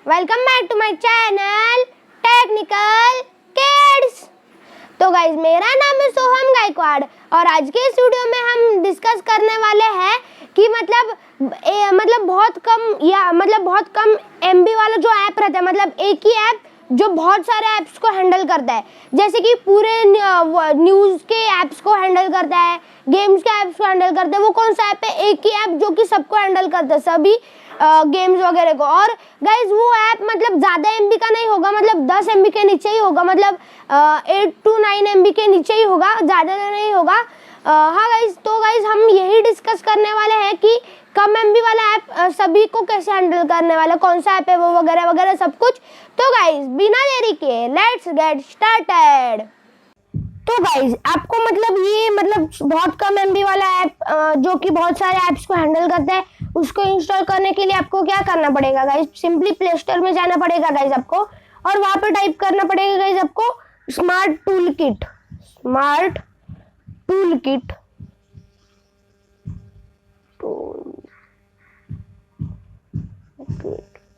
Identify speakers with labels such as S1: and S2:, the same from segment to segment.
S1: Welcome back to my channel Technical Kids. तो guys मेरा नाम है सोहम गायकवाड़ और आज के इस वीडियो में हम डिस्कस करने वाले हैं कि बहुत कम एमबी वाला जो ऐप रहता है, मतलब एक ही ऐप जो बहुत सारे ऐप्स को हैंडल करता है, जैसे कि पूरे न्यूज़ के ऐप्स को हैंडल करता है, गेम्स के ऐप्स को हैंडल करता है। वो कौन सा ऐप है? एक ही ऐप जो कि सबको हैंडल करता है, सभी गेम्स वगैरह को। और गाइज वो ऐप मतलब ज़्यादा एमबी का नहीं होगा, मतलब 10 एमबी के नीचे ही होगा, मतलब 8 to 9 एमबी के नीचे ही होगा, ज़्यादा नहीं होगा। हाँ गाइज, तो गाइज हम यही डिस्कस करने वाले हैं कि कम एमबी वाला ऐप सभी को कैसे हैंडल करने वाला, कौन सा ऐप है वो वगैरह वगैरह सब कुछ। तो गाइज बिना देरी के लेट्स गेट स्टार्टेड। तो गाइज आपको मतलब बहुत कम एमबी वाला ऐप जो कि बहुत सारे ऐप्स को हैंडल करता है, उसको इंस्टॉल करने के लिए आपको क्या करना पड़ेगा गाइज? सिंपली प्ले स्टोर में जाना पड़ेगा गाइज आपको, और वहां पे टाइप करना पड़ेगा गाइज आपको स्मार्ट टूल किट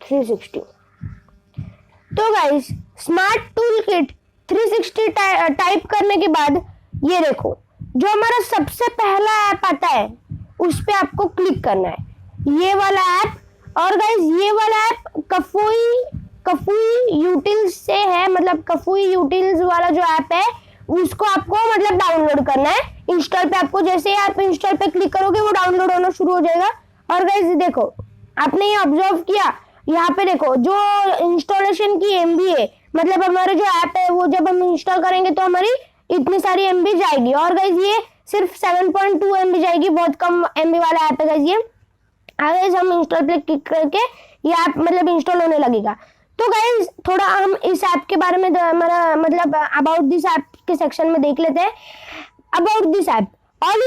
S1: 360। तो guys smart tool kit 360 type करने के बाद ये देखो, जो हमारा सबसे पहला ऐप आता है उस पे आपको क्लिक करना है, ये वाला ऐप। और गाइज ये वाला ऐप कफूई यूटिल्स से है, मतलब कफूई यूटिल्स वाला जो ऐप है उसको आपको मतलब डाउनलोड करना है। इंस्टॉल पे आपको जैसे ही आप इंस्टॉल पे क्लिक करोगे वो डाउनलोड होना शुरू हो जाएगा। और गाइज देखो, आपने ये ऑब्जर्व किया, यहाँ पे देखो जो इंस्टॉलेशन की एमबी है, मतलब हमारा जो ऐप है वो जब हम इंस्टॉल करेंगे तो हमारी इतनी सारी एमबी जाएगी। और गाइज ये सिर्फ 7.2 एमबी जाएगी, बहुत कम एमबी वाला ऐप है गाइज ये। गाइज हम इंस्टॉल पे क्लिक करके ये ऐप मतलब इंस्टॉल होने लगेगा। तो गाइज थोड़ा हम इस ऐप के बारे में हमारा मतलब अबाउट दिस ऐप के सेक्शन में देख लेते हैं। About this app, all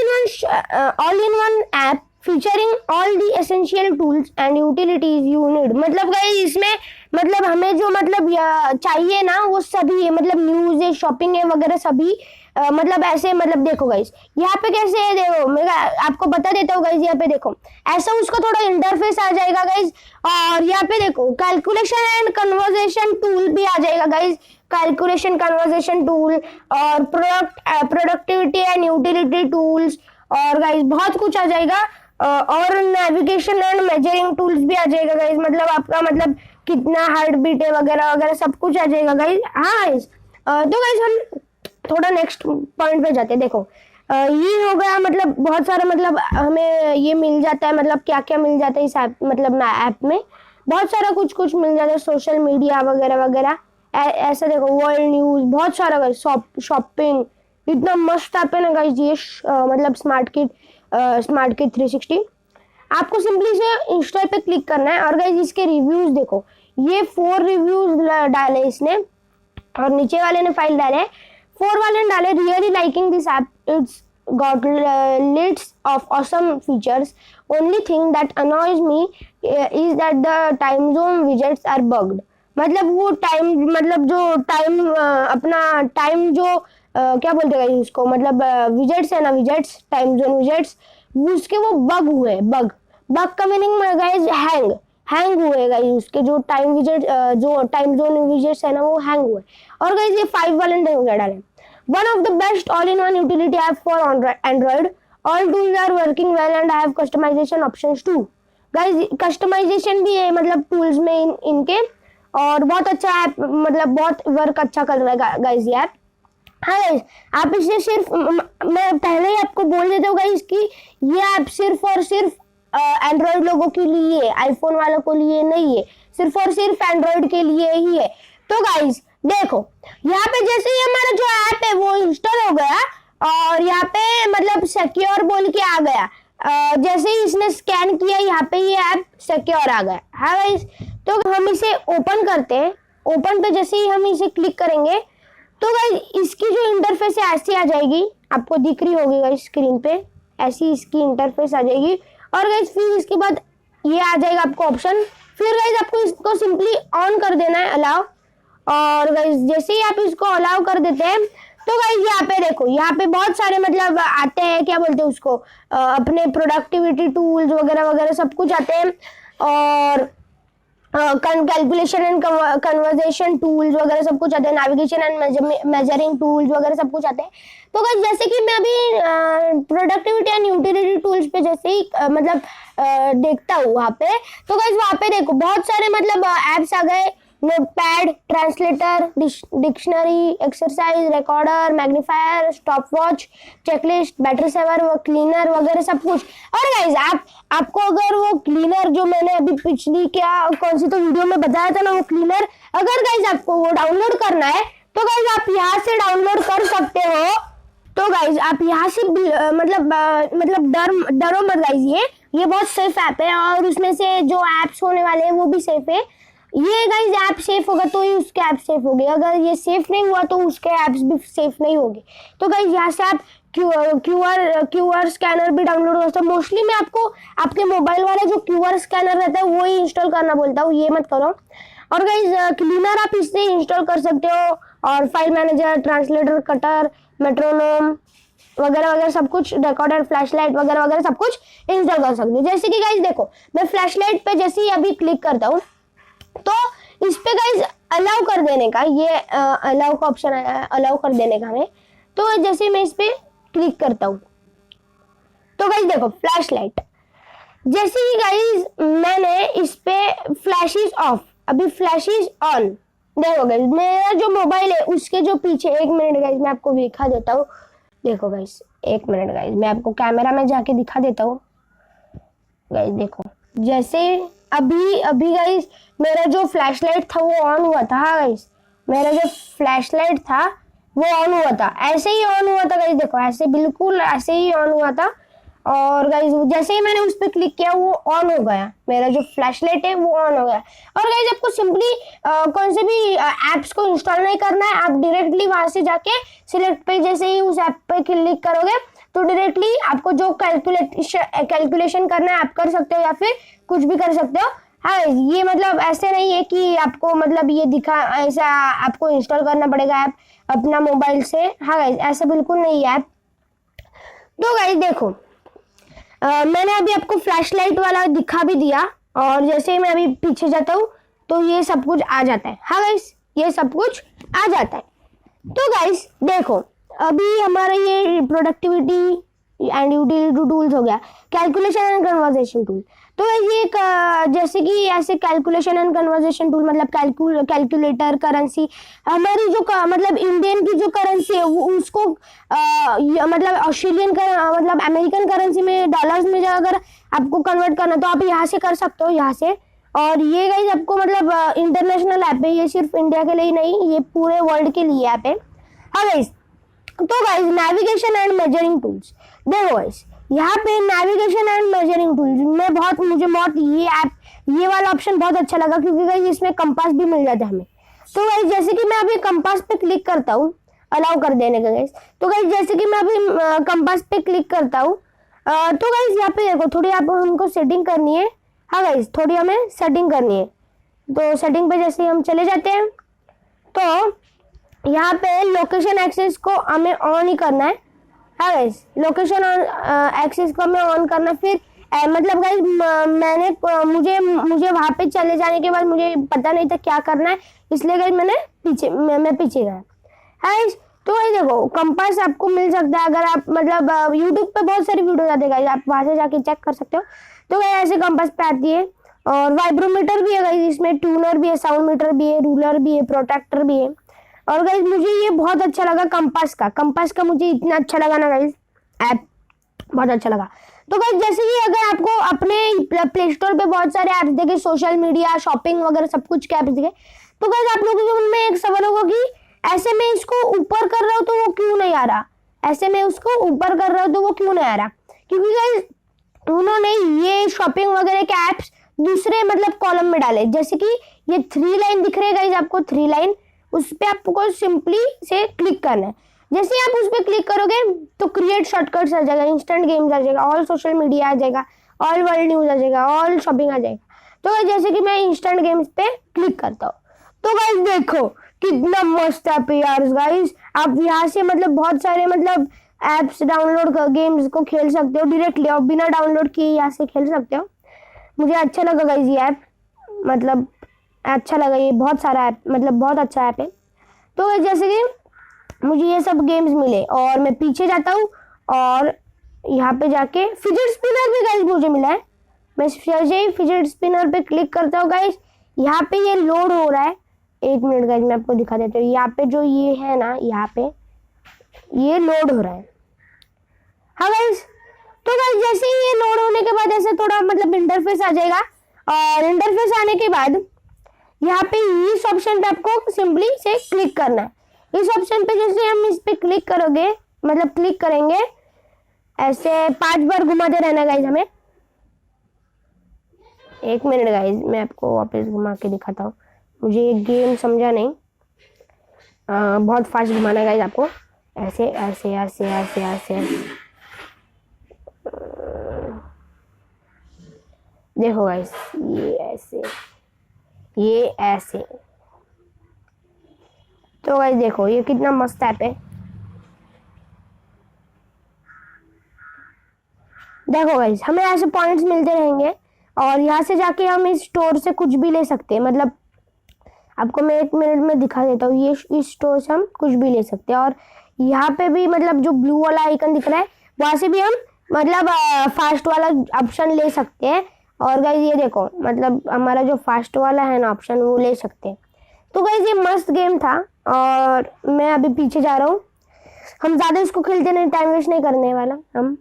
S1: in one app featuring all the essential tools and utilities you need। मतलब गाइस इसमें मतलब हमें जो मतलब चाहिए ना वो सभी है, मतलब न्यूज़ है, शॉपिंग है वगैरह सभी मतलब ऐसे मतलब देखो गाइस यहाँ पे कैसे है, देखो मैं आपको बता देता हूँ गाइस। यहाँ पे देखो ऐसा उसका थोड़ा इंटरफेस आ जाएगा गाइस, और यहाँ पे देखो कैलकुलेशन एंड कन्वर्सेशन टूल भी आ जाएगा गाइस, कैलकुलेशन कन्वर्सेशन टूल और प्रोडक्टिविटी एंड यूटिलिटी टूल्स, और गाइस बहुत कुछ आ जाएगा। और नेविगेशन एंड मेजरिंग टूल्स भी आ जाएगा गाइस, मतलब आपका मतलब कितना हार्ट बीट है वगैरह वगैरह सब कुछ आ जाएगा गाइस। हाँ गाइस, तो गाइस हम थोड़ा नेक्स्ट पॉइंट पे जाते हैं। देखो ये हो गया, मतलब बहुत सारा मतलब हमें ये मिल जाता है, मतलब क्या क्या मिल जाता है इस ऐप मतलब ना ऐप में बहुत सारा कुछ मिल जाता है, सोशल मीडिया वगैरह वगैरह ऐसा। देखो वर्ल्ड न्यूज बहुत सारा गाइस, शॉपिंग, इतना मस्त ऐप है ना गाइस ये मतलब स्मार्ट किट 360। आपको सिंपली से इंस्टॉल पे क्लिक करना है। और गाइस इसके रिव्यूज देखो, ये 4 रिव्यूज डाले इसने, और नीचे वाले ने फाइल डाले, 4 वाले ने डाले really liking this app, it's got lots of awesome features, only thing that annoys me is that the time zone widgets are bugged. मतलब वो टाइम मतलब जो टाइम अपना टाइम जो क्या बोलते हैं उसको, मतलब विजेट्स है ना, विजेट्स टाइम जोन विजेट्स, उसके वो बग हुए। बग का मीनिंग गाइस हैंग हुए गाइस, उसके जो टाइम विजेट जो टाइम जोन विजेट्स है ना वो हैंग हुए। और गाइस ये 5 वाले डाले, one of the best all in one utility app for Android, all tools are working well and have customization options too. Guys customization भी है मतलब टूल्स में इनके, और बहुत अच्छा ऐप, मतलब बहुत वर्क अच्छा कर रहा है गाइस ये ऐप। हाँ गाइस, आप इसे सिर्फ मैं पहले ही आपको बोल देता हूँ गाइस कि ये ऐप सिर्फ और सिर्फ एंड्रॉइड लोगों के लिए, आईफोन वालों को लिए नहीं है, सिर्फ और सिर्फ एंड्रॉइड के लिए ही है। तो गाइस देखो यहाँ पे जैसे ही हमारा जो ऐप है वो इंस्टॉल हो गया, और यहाँ पे मतलब सिक्योर बोल के आ गया, जैसे ही इसने स्कैन किया यहाँ पे ये ऐप सिक्योर आ गया। हाँ गाइस, तो हम इसे ओपन करते हैं। ओपन पे जैसे ही हम इसे क्लिक करेंगे तो गाइस इसकी जो इंटरफेस है ऐसी आ जाएगी, आपको दिख रही होगी गाइस स्क्रीन पे, ऐसी इसकी इंटरफेस आ जाएगी। और गाइस फिर इसके बाद ये आ जाएगा आपको ऑप्शन, फिर गाइस आपको इसको सिंपली ऑन कर देना है, अलाउ। और गाइस जैसे ही आप इसको अलाउ कर देते हैं तो गाइस यहाँ पे देखो, यहाँ पे बहुत सारे मतलब आते हैं, क्या बोलते हैं उसको, अपने प्रोडक्टिविटी टूल्स वगैरह वगैरह सब कुछ आते हैं। और कैलकुलेशन एंड कन्वर्जेशन टूल्स वगैरह सब कुछ आते हैं, नेविगेशन एंड मेजरिंग टूल्स वगैरह सब कुछ आते हैं। तो गाइस जैसे कि मैं अभी प्रोडक्टिविटी एंड यूटिलिटी टूल्स पे जैसे ही देखता हूँ वहाँ पे, तो गाइस वहाँ पे देखो बहुत सारे एप्स आ गए, notepad, translator, dictionary, exercise, recorder, magnifier, stop watch, checklist, battery saver, वो क्लीनर वगैरह सब कुछ। और गाइस आपको अगर वो क्लीनर जो मैंने अभी पिछली कौन सी तो वीडियो में बताया था ना, वो क्लीनर अगर गाइस आपको वो डाउनलोड करना है तो गाइस आप यहाँ से डाउनलोड कर सकते हो। तो गाइस आप यहाँ से डरो मत गाइस, ये बहुत सेफ ऐप है और उसमें से जो ऐप्स होने वाले हैं वो भी सेफ है। ये गाइस ऐप सेफ होगा तो ही उसके ऐप सेफ होंगे, अगर ये सेफ नहीं हुआ तो उसके ऐप्स भी सेफ नहीं होंगे। तो गाइस यहाँ से आप क्यूआर स्कैनर भी डाउनलोड कर सकते हो। मोस्टली मैं आपको आपके मोबाइल वाला जो क्यूआर स्कैनर रहता है वो ही इंस्टॉल करना बोलता हूँ, ये मत करो। और गाइस क्लीनर आप इससे इंस्टॉल कर सकते हो, और file manager, translator, cutter, metronome वगैरह वगैरह सब कुछ, रिकॉर्डर, फ्लैशलाइट वगैरह वगैरह सब कुछ इंस्टॉल कर सकते हो। जैसे कि गाइस देखो मैं फ्लैशलाइट पे जैसे ही अभी क्लिक करता हूँ तो इस पे गाइस अलाउ कर देने का, ये अलाउ का ऑप्शन आया है, अलाउ कर देने का है। तो जैसे मैं इस पे क्लिक करता हूँ तो गाइस देखो फ्लैशलाइट, जैसे ही गाइस मैंने इस पे फ्लैश इज ऑफ, अभी फ्लैश इज ऑन। देखो गाइस मेरा जो मोबाइल है उसके जो पीछे, एक मिनट गाइस मैं आपको दिखा देता हूँ। देखो गाइस एक मिनट गाइस मैं आपको कैमरा में जाके दिखा देता हूँ। गाइस देखो जैसे अभी गाइस मेरा जो फ्लैशलाइट था वो ऑन हुआ था। हाँ गाइस मेरा जो फ्लैशलाइट था वो ऑन हुआ था, ऐसे ही ऑन हुआ था गाइस, देखो ऐसे बिल्कुल ऐसे ही ऑन हुआ था। और गाइस जैसे ही मैंने उस पर क्लिक किया वो ऑन हो गया, मेरा जो फ्लैशलाइट है वो ऑन हो गया। और गाइस आपको सिंपली कौन से भी ऐप्स को इंस्टॉल नहीं करना है, आप डायरेक्टली वहां से जाके सिलेक्ट पे जैसे ही उस ऐप पे क्लिक करोगे तो डायरेक्टली आपको जो कैलकुलेशन करना है आप कर सकते हो या फिर कुछ भी कर सकते हो। हाँ ये ऐसे नहीं है कि आपको ये दिखा, ऐसा आपको इंस्टॉल करना पड़ेगा ऐप अपना मोबाइल से। हाँ गाइस ऐसा बिल्कुल नहीं है ऐप। तो गाइस देखो मैंने अभी आपको फ्लैशलाइट वाला दिखा भी दिया, और जैसे ही मैं अभी पीछे जाता हूँ तो ये सब कुछ आ जाता है। हाँ गाइस ये सब कुछ आ जाता है। तो गाइस देखो अभी हमारा ये प्रोडक्टिविटी एंड यूटिलिटी टूल्स हो गया, कैलकुलेशन एंड कन्वर्जेशन टूल। तो ये जैसे कि ऐसे calculation and conversation tool calculator, currency, हमारी जो इंडियन की जो करेंसी है वो उसको ऑस्ट्रेलियन अमेरिकन करेंसी में, डॉलर्स में अगर आपको कन्वर्ट करना तो आप यहाँ से कर सकते हो, यहाँ से। और ये गाइस आपको इंटरनेशनल ऐप है, ये सिर्फ इंडिया के लिए नहीं, ये पूरे वर्ल्ड के लिए ऐप है। हाँ गाइस तो guys navigation and measuring tools, देखो गाइस यहाँ पे नेविगेशन एंड मेजरिंग टूल्स मुझे बहुत ये वाला ऑप्शन बहुत अच्छा लगा, क्योंकि गाइस इसमें कंपास भी मिल जाता है हमें। तो गाइस जैसे कि मैं अभी कंपास पे क्लिक करता हूँ, अलाउ कर देने का गाइस। तो गाइस जैसे कि मैं अभी कंपास पे क्लिक करता हूँ तो गाइस यहाँ पे देखो थोड़ी आप हमको सेटिंग करनी है। हाँ गाइस थोड़ी हमें सेटिंग करनी है, तो सेटिंग पे जैसे हम चले जाते हैं तो यहाँ पे लोकेशन एक्सेस को हमें ऑन ही करना है। हाँ गाइस लोकेशन एक्सेस को हमें ऑन करना, फिर गाइस मुझे वहाँ पे चले जाने के बाद मुझे पता नहीं था क्या करना है, इसलिए गाइस मैं पीछे गया। गाइस तो गाइस देखो कंपास आपको मिल सकता है, अगर आप यूट्यूब पे बहुत सारी वीडियो आती है गाइस, आप वहाँ से जाके चेक कर सकते हो। तो गाइस ऐसे कंपास पे आती है, और वाइब्रोमीटर भी है गाइस, इसमें ट्यूनर भी है, साउंड मीटर भी है, रूलर भी है, प्रोट्रैक्टर भी है। और गाइस मुझे ये बहुत अच्छा लगा कंपास का मुझे इतना अच्छा लगा ना गाइस, ऐप बहुत अच्छा लगा। तो गाइस जैसे कि अगर आपको अपने प्ले स्टोर पे बहुत सारे ऐप्स देखे, सोशल मीडिया, शॉपिंग वगैरह सब कुछ के ऐप्स दिखे, तो गाइस आप लोगों के मन में एक सवाल होगा कि ऐसे में इसको ऊपर कर रहा हूँ तो वो क्यों नहीं आ रहा, ऐसे में उसको ऊपर कर रहा हूँ तो वो क्यों नहीं आ रहा, क्योंकि गाइस उन्होंने ये शॉपिंग वगैरह के ऐप्स दूसरे कॉलम में डाले। जैसे कि ये 3 लाइन दिख रहे हैं गाइस आपको, 3 लाइन, उस पे आपको सिंपली से क्लिक करना है। जैसे आप उस पे क्लिक करोगे तो क्रिएट शॉर्टकट्स आ जाएगा, इंस्टेंट गेम्स आ जाएगा, ऑल सोशल मीडिया आ जाएगा, ऑल वर्ल्ड न्यूज आ जाएगा, ऑल शॉपिंग आ जाएगा। तो जैसे कि मैं इंस्टेंट गेम्स पे क्लिक करता हूँ तो गाइस देखो कितना मस्त ऐप है यार गाइस। आप यहाँ से बहुत सारे एप्स डाउनलोड कर गेम्स को खेल सकते हो डायरेक्टली, और बिना डाउनलोड किए यहाँ से खेल सकते हो। मुझे अच्छा लगा गाइस ये ऐप, अच्छा लगा, ये बहुत सारा ऐप, मतलब बहुत अच्छा ऐप है। तो guys, जैसे कि मुझे ये सब गेम्स मिले और मैं पीछे जाता हूँ और यहाँ पे जाके फिजेट स्पिनर भी गाइस मुझे मिला है। मैं फिजेट स्पिनर पे क्लिक करता हूँ गाइस, यहाँ पे ये लोड हो रहा है। एक मिनट गाइस, मैं आपको दिखा देता हूँ। यहाँ पे जो ये है ना, यहाँ पे ये लोड हो रहा है। हाँ गाइस, तो गाइस जैसे ही ये लोड होने के बाद ऐसे थोड़ा मतलब इंटरफेस आ जाएगा, और इंटरफेस आने के बाद यहाँ पे इस ऑप्शन पे आपको सिंपली से क्लिक करना है। इस ऑप्शन पे जैसे हम इस पे क्लिक करोगे, मतलब क्लिक करेंगे, ऐसे 5 बार घुमाते रहना गाइस हमें। एक मिनट गाइस, मैं आपको वापस घुमा के दिखाता हूँ, मुझे ये गेम समझा नहीं। बहुत फास्ट घुमाना गाइस आपको, ऐसे ऐसे ऐसे ऐसे ऐसे, देखो गाइस, ये ऐसे, ये ऐसे। तो गाइस देखो ये कितना मस्त ऐप है। देखो गाइस, हमें ऐसे पॉइंट्स मिलते रहेंगे और यहाँ से जाके हम इस स्टोर से कुछ भी ले सकते हैं। मतलब आपको मैं 1 मिनट में दिखा देता हूँ, ये इस स्टोर से हम कुछ भी ले सकते हैं। और यहाँ पे भी मतलब जो ब्लू वाला आइकन दिख रहा है, वहां से भी हम मतलब फास्ट वाला ऑप्शन ले सकते हैं। और गाइस ये देखो, मतलब हमारा जो फास्ट वाला है ना ऑप्शन, वो ले सकते हैं। तो गाइस ये मस्त गेम था और मैं अभी पीछे जा रहा हूँ। हम ज़्यादा इसको खेलते नहीं, टाइम वेस्ट नहीं करने वाला हम।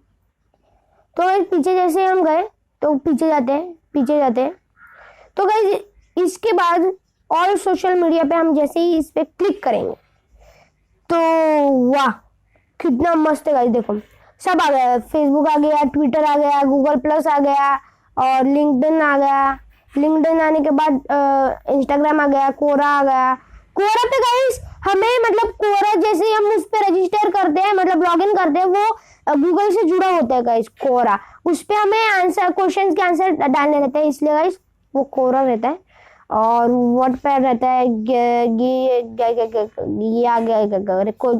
S1: तो गाइस पीछे जैसे हम गए, तो पीछे जाते हैं, पीछे जाते हैं। तो गाइस इसके बाद और सोशल मीडिया पे हम जैसे ही इस पे क्लिक करेंगे, तो वाह कितना मस्त है गाइस। देखो सब आ गया, फेसबुक आ गया, ट्विटर आ गया, गूगल प्लस आ गया और लिंक्डइन आ गया। लिंक्डइन आने के बाद इंस्टाग्राम आ गया, कोरा आ गया। कोरा पे गाइस हमें मतलब कोरा जैसे हम उस पे रजिस्टर करते हैं, मतलब लॉगिन करते हैं, वो गूगल से जुड़ा होता है गाइस कोरा। उस पे हमें आंसर, क्वेश्चंस के आंसर डालने रहते हैं, इसलिए गाइस वो कोरा रहता है। और व्हाट पैड रहता है,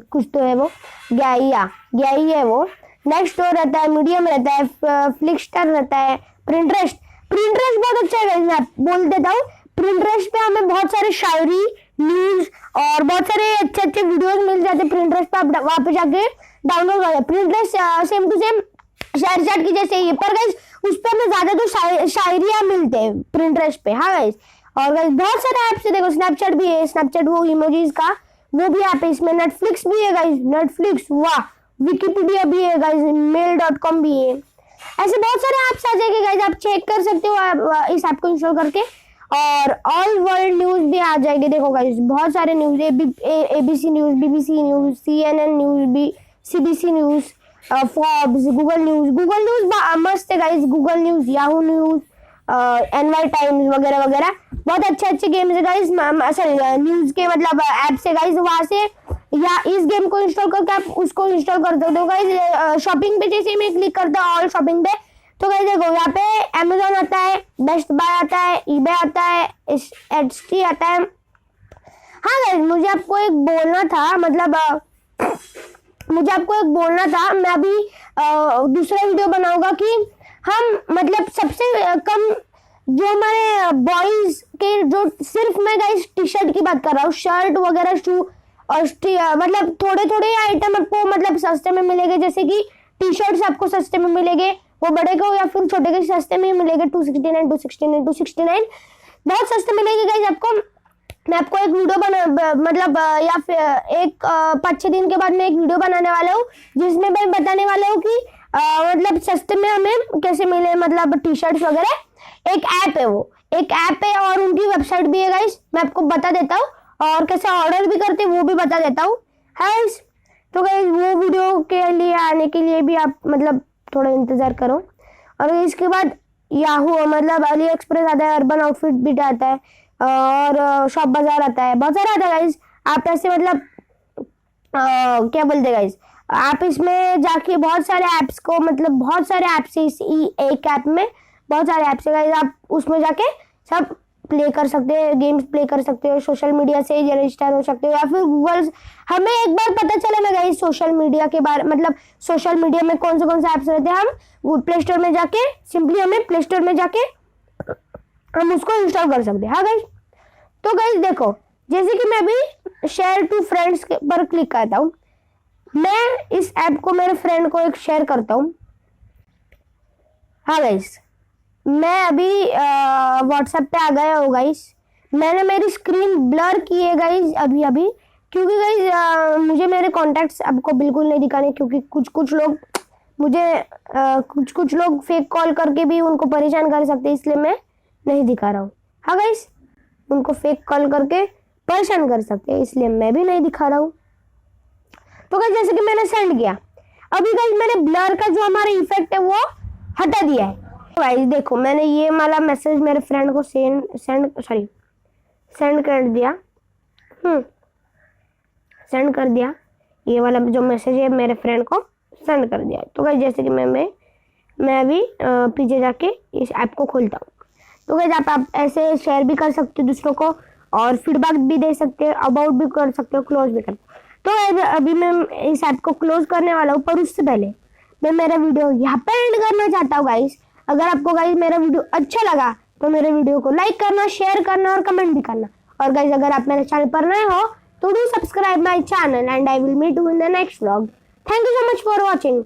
S1: कुछ तो है वो, गैई है वो। नेक्स्ट स्टोर रहता है, मीडियम रहता है, फ्लिकस्टर रहता है, प्रिंटरेस्ट बहुत अच्छा है। मैं बोल देता हूँ, प्रिंटरेस्ट पे हमें बहुत सारे शायरी, न्यूज और बहुत सारे अच्छे अच्छे वीडियोस मिल जाते हैं। प्रिंटरेस्ट पे आप वहाँ पे जाके डाउनलोड कर, Pinterest same to same ShareChat की जैसे ही, पर गाइस उस पर हमें ज्यादा तो शायरियाँ मिलते हैं प्रिंटरेस्ट पे। हाँ गाइस, और गाइस बहुत सारे ऐप्स है, देखो स्नैपचैट भी है, स्नैपचैट वो इमोजीज का वो भी ऐप है। इसमें नेटफ्लिक्स भी है गाइस, नेटफ्लिक्स, वाह। विकिपीडिया भी है गाइस, mail.com भी है। ऐसे बहुत सारे ऐप्स आ जाएंगे गाइस, आप चेक कर सकते हो इस ऐप को इंस्टॉल करके। और ऑल वर्ल्ड न्यूज भी आ जाएगी। देखो गाइस बहुत सारे news, ABC news, BBC news, CNN news, CBC news, Forbes, Google news मस्त है guys. Google news, Yahoo news, NY times वगैरह वगैरह, बहुत अच्छे अच्छे गेम्स है गाइस, सॉरी न्यूज के मतलब ऐप्स है गाइस। वहां से या इस गेम को इंस्टॉल करके आप उसको इंस्टॉल कर दो गाइस। शॉपिंग पे जैसे मैं क्लिक करता हूँ ऑल शॉपिंग पे, तो गाइस देखो यहाँ पे Amazon आता है, बेस्ट बाय आता है, eBay आता है, Etsy आता है। हाँ गाइस, मुझे आपको एक बोलना था, मतलब मैं अभी दूसरा वीडियो बनाऊंगा कि हम मतलब सबसे कम जो हमारे बॉयज के, जो सिर्फ मैं गाइस टी शर्ट की बात कर रहा हूँ, शर्ट वगैरह, शू और मतलब थोड़े थोड़े आइटम आपको मतलब सस्ते में मिलेंगे। जैसे कि टी शर्ट्स आपको सस्ते में मिलेंगे, वो बड़े को या फिर छोटे के सस्ते में मिलेंगे, 269 बहुत सस्ते मिलेंगे गाइस आपको। मैं आपको एक वीडियो मतलब या फिर एक 5-6 दिन के बाद मैं एक वीडियो बनाने वाला हूँ, जिसमें मैं बताने वाला हूँ कि मतलब सस्ते में हमें कैसे मिले मतलब टी शर्ट्स वगैरह। एक ऐप है, वो एक ऐप है और उनकी वेबसाइट भी है गाइस, मैं आपको बता देता हूँ। और कैसे ऑर्डर भी करते हैं वो भी बता देता हूँ। गाइस तो गाइस वो वीडियो के लिए आने के लिए भी आप मतलब थोड़ा इंतजार करो। और इसके बाद याहू मतलब अली एक्सप्रेस आता है, अर्बन आउटफिट भी आता है और शॉप बाजार आता है, बहुत सारा आता है गाइस। आप ऐसे मतलब क्या बोलते हैं गाइस, आप इसमें जाके बहुत सारे ऐप्स को, मतलब बहुत सारे ऐप्स इस एक ऐप में बहुत सारे ऐप्स है गाइस, आप उसमें जाके सब प्ले कर सकते हैं, गेम्स प्ले कर सकते हो, सोशल मीडिया से रजिस्टर हो सकते हो या फिर गूगल। हमें एक बार पता चला ना गाइस सोशल मीडिया के बारे, मतलब सोशल मीडिया में कौन से ऐप्स रहते हैं, हम प्ले स्टोर में जाके सिंपली हमें प्ले स्टोर में जाके हम उसको इंस्टॉल कर सकते हैं। हाँ गाइस, तो गाइस देखो, जैसे कि मैं अभी शेयर टू फ्रेंड्स पर क्लिक करता हूँ, मैं इस ऐप को मेरे फ्रेंड को एक शेयर करता हूँ। हाँ गाइस, मैं अभी व्हाट्सएप पे आ गया हूँ गाइस। मैंने मेरी स्क्रीन ब्लर की है गाइस अभी अभी, क्योंकि गाइस मुझे मेरे कॉन्टैक्ट्स आपको बिल्कुल नहीं दिखाने, क्योंकि कुछ लोग मुझे कुछ लोग फेक कॉल करके भी उनको परेशान कर सकते हैं, इसलिए मैं नहीं दिखा रहा हूँ। हाँ गाइस, उनको फेक कॉल करके परेशान कर सकते हैं, इसलिए मैं भी नहीं दिखा रहा हूँ। तो गाइस जैसे कि मैंने सेंड किया, अभी गाइस मैंने ब्लर का जो हमारा इफेक्ट है वो हटा दिया है। गाइस देखो, मैंने ये वाला मैसेज मेरे फ्रेंड को सेंड कर दिया। सेंड कर दिया, ये वाला जो मैसेज है मेरे फ्रेंड को सेंड कर दिया। तो गाइस जैसे कि मैं अभी पीछे जाके इस ऐप को खोलता हूँ। तो गाइस आप ऐसे शेयर भी कर सकते हो दूसरों को, और फीडबैक भी दे सकते हो, अबाउट भी कर सकते हो, क्लोज भी कर। तो अभी मैं इस ऐप को क्लोज करने वाला हूँ, पर उससे पहले मैं मेरा वीडियो यहाँ पे एंड करना चाहता हूँ गाइस। अगर आपको गाइस मेरा वीडियो अच्छा लगा तो मेरे वीडियो को लाइक करना, शेयर करना और कमेंट भी करना। और गाइस अगर आप मेरे चैनल पर नए हो तो do subscribe my channel and I will meet you in the next vlog. Thank you so much for watching.